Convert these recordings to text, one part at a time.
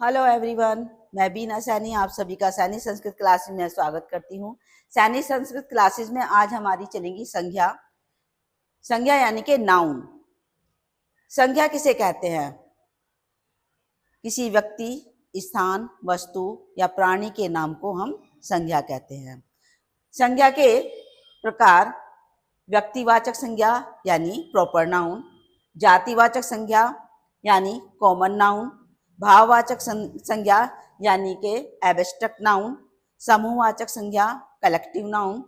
Hello everyone, मैं बीना सैनी आप सभी का सैनी संस्कृत क्लासेस में स्वागत करती हूँ। सैनी संस्कृत क्लासेस में आज हमारी चलेंगी संज्ञा। संज्ञा यानी कि नाउन। संज्ञा किसे कहते हैं? किसी व्यक्ति, स्थान, वस्तु या प्राणी के नाम को हम संज्ञा कहते हैं। संज्ञा के प्रकार: व्यक्तिवाचक संज्ञा यानी प्रॉपर नाउन, जातिवाचक संज्ञा यानी कॉमन नाउन, भाववाचक संज्ञा यानी के एब्स्ट्रैक्ट नाउन, समूहवाचक संज्ञा कलेक्टिव नाउन,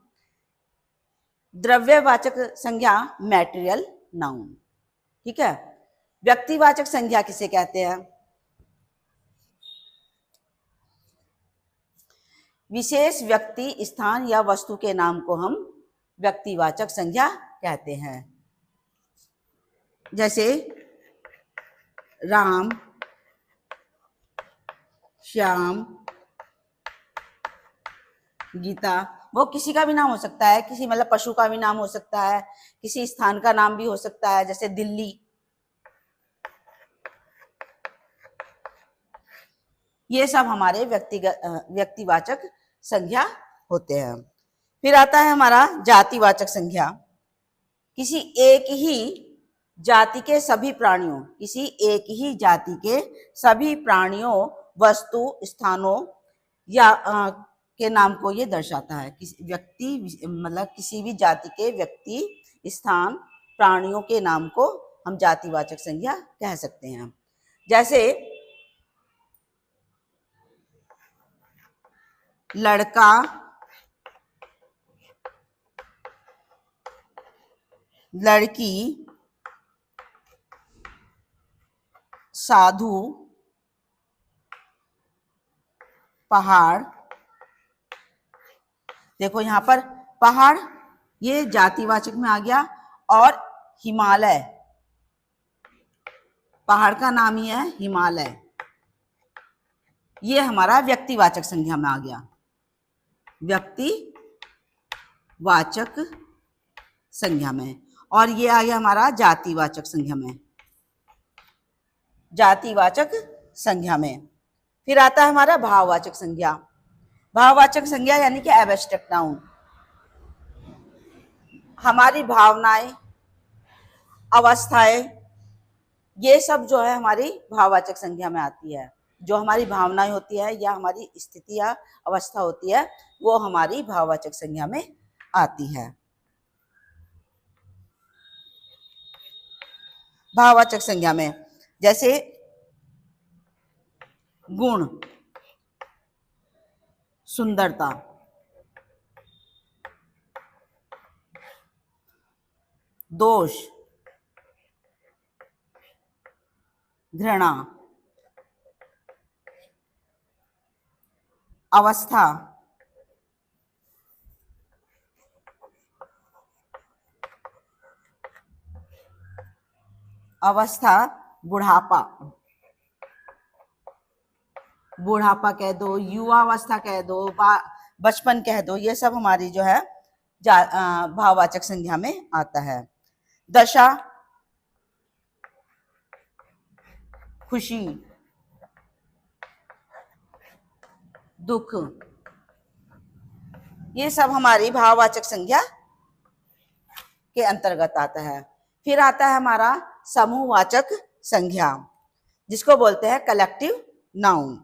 द्रव्यवाचक संज्ञा मैटेरियल नाउन। ठीक है। व्यक्तिवाचक संज्ञा किसे कहते हैं? विशेष व्यक्ति, स्थान या वस्तु के नाम को हम व्यक्तिवाचक संज्ञा कहते हैं। जैसे राम, श्याम, गीता, वो किसी का भी नाम हो सकता है, किसी मतलब पशु का भी नाम हो सकता है, किसी स्थान का नाम भी हो सकता है, जैसे दिल्ली। ये सब हमारे व्यक्तिवाचक संज्ञा होते हैं। फिर आता है हमारा जातिवाचक संज्ञा। किसी एक ही जाति के सभी प्राणियों, किसी एक ही जाति के सभी प्राणियों, वस्तु, स्थानों या के नाम को ये दर्शाता है। किसी व्यक्ति मतलब किसी भी जाति के व्यक्ति, स्थान, प्राणियों के नाम को हम जातिवाचक संज्ञा कह सकते हैं। जैसे लड़का, लड़की, साधु, पहाड़। देखो यहाँ पर पहाड़ ये जातिवाचक में आ गया, और हिमालय, पहाड़ का नाम ही है हिमालय, ये हमारा व्यक्तिवाचक संज्ञा में आ गया। व्यक्तिवाचक संज्ञा में। और ये आ गया हमारा जातिवाचक संज्ञा में। जातिवाचक संज्ञा में फिर आता है हमारा भाववाचक संज्ञा। भाववाचक संज्ञा यानी कि एब्स्ट्रैक्ट नाउन। हमारी भावनाएं, अवस्थाएं, ये सब जो है हमारी भाववाचक संज्ञा में आती है। जो हमारी भावनाएं होती है या हमारी स्थिति या अवस्था होती है, वो हमारी भाववाचक संज्ञा में आती है। भाववाचक संज्ञा में जैसे गुण, सुंदरता, दोष, घृणा, अवस्था, बुढ़ापा, बुढ़ापा कह दो, युवावस्था कह दो, बचपन कह दो, ये सब हमारी जो है भाववाचक संज्ञा में आता है। दशा, खुशी, दुख, ये सब हमारी भाववाचक संज्ञा के अंतर्गत आता है। फिर आता है हमारा समूहवाचक संज्ञा, जिसको बोलते हैं कलेक्टिव नाउन।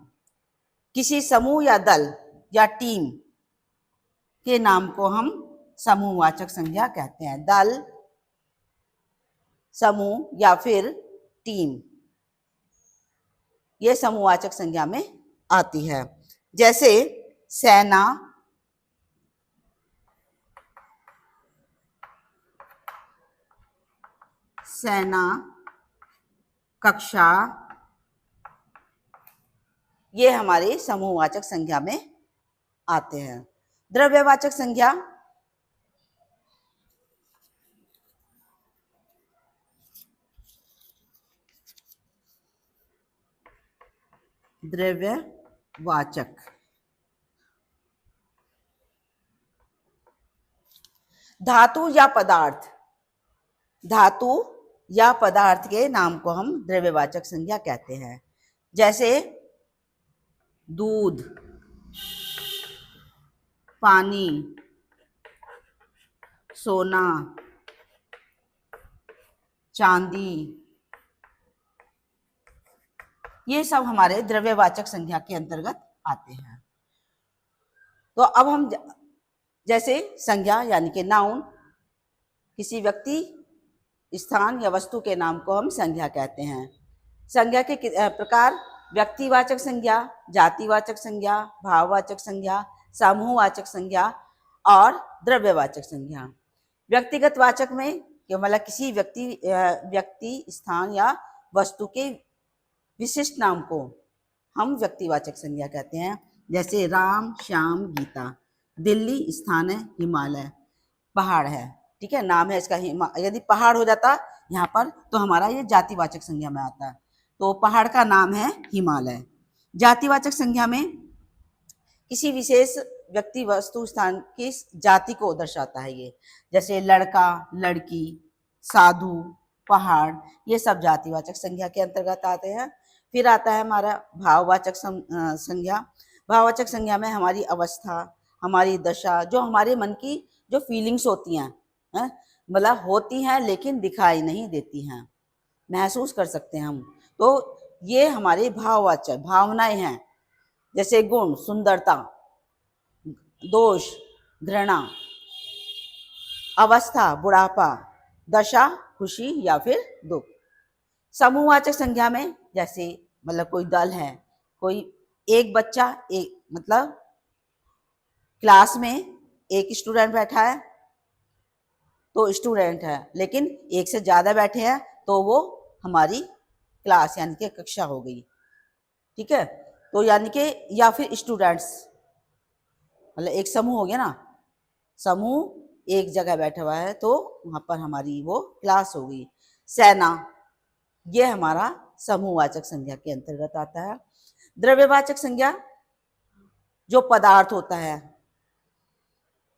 किसी समूह या दल या टीम के नाम को हम समूहवाचक संज्ञा कहते हैं। दल, समूह या फिर टीम, ये समूहवाचक संज्ञा में आती है। जैसे सेना, कक्षा, ये हमारी समूहवाचक संज्ञा में आते हैं। द्रव्यवाचक संज्ञा, द्रव्यवाचक, धातु या पदार्थ, धातु या पदार्थ के नाम को हम द्रव्यवाचक संज्ञा कहते हैं। जैसे दूध, पानी, सोना, चांदी, ये सब हमारे द्रव्यवाचक संज्ञा के अंतर्गत आते हैं। तो अब हम जैसे संज्ञा यानी कि नाउन, किसी व्यक्ति, स्थान या वस्तु के नाम को हम संज्ञा कहते हैं। संज्ञा के प्रकार व्यक्तिवाचक संज्ञा, जातिवाचक संज्ञा, भाववाचक संज्ञा, समूहवाचक संज्ञा और द्रव्यवाचक संज्ञा। व्यक्तिगत वाचक में मतलब किसी व्यक्ति, स्थान या वस्तु के विशिष्ट नाम को हम व्यक्तिवाचक संज्ञा कहते हैं। जैसे राम, श्याम, गीता। दिल्ली स्थान है, हिमालय पहाड़ है, ठीक है, नाम है इसका। यदि पहाड़ हो जाता यहाँ पर तो हमारा ये जातिवाचक संज्ञा में आता है। तो पहाड़ का नाम है हिमालय। जातिवाचक संज्ञा में किसी विशेष व्यक्ति, वस्तु, स्थान की जाति को दर्शाता है ये। जैसे लड़का, लड़की, साधु, पहाड़, ये सब जातिवाचक संज्ञा के अंतर्गत आते हैं। फिर आता है हमारा भाववाचक संज्ञा। भाववाचक संज्ञा में हमारी अवस्था, हमारी दशा, जो हमारे मन की जो फीलिंग्स होती हैं, मतलब होती हैं लेकिन दिखाई नहीं देती हैं, महसूस कर सकते हैं हम, तो ये हमारी भाववाचक भावनाएं हैं। जैसे गुण, सुंदरता, दोष, घृणा, अवस्था, बुढ़ापा, दशा, खुशी या फिर दुख। समूहवाचक संज्ञा में जैसे मतलब कोई दल है, कोई एक बच्चा, एक मतलब क्लास में एक स्टूडेंट बैठा है तो स्टूडेंट है, लेकिन एक से ज़्यादा बैठे हैं तो वो हमारी क्लास यानी कि कक्षा हो गई, ठीक है। तो यानी कि या फिर स्टूडेंट्स, मतलब एक समूह हो गया ना, समूह एक जगह बैठा हुआ है तो वहाँ पर हमारी वो क्लास हो गई। सेना, ये हमारा समूहवाचक संज्ञा के अंतर्गत आता है। द्रव्यवाचक संज्ञा जो पदार्थ होता है,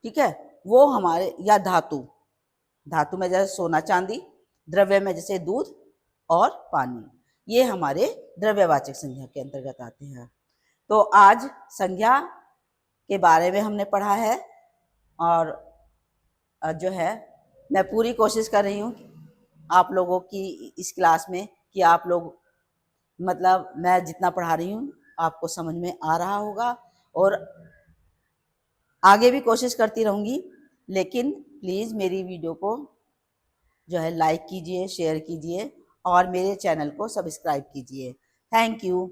ठीक है, वो हमारे, या धातु, धातु में जैसे सोना चांदी, द्रव्य में जैसे दूध और पानी, ये हमारे द्रव्यवाचक संज्ञा के अंतर्गत आते हैं। तो आज संज्ञा के बारे में हमने पढ़ा है और जो है मैं पूरी कोशिश कर रही हूँ आप लोगों की इस क्लास में कि आप लोग, मतलब मैं जितना पढ़ा रही हूँ आपको समझ में आ रहा होगा और आगे भी कोशिश करती रहूँगी। लेकिन प्लीज़ मेरी वीडियो को जो है लाइक कीजिए, शेयर कीजिए और मेरे चैनल को सब्सक्राइब कीजिए। Thank you.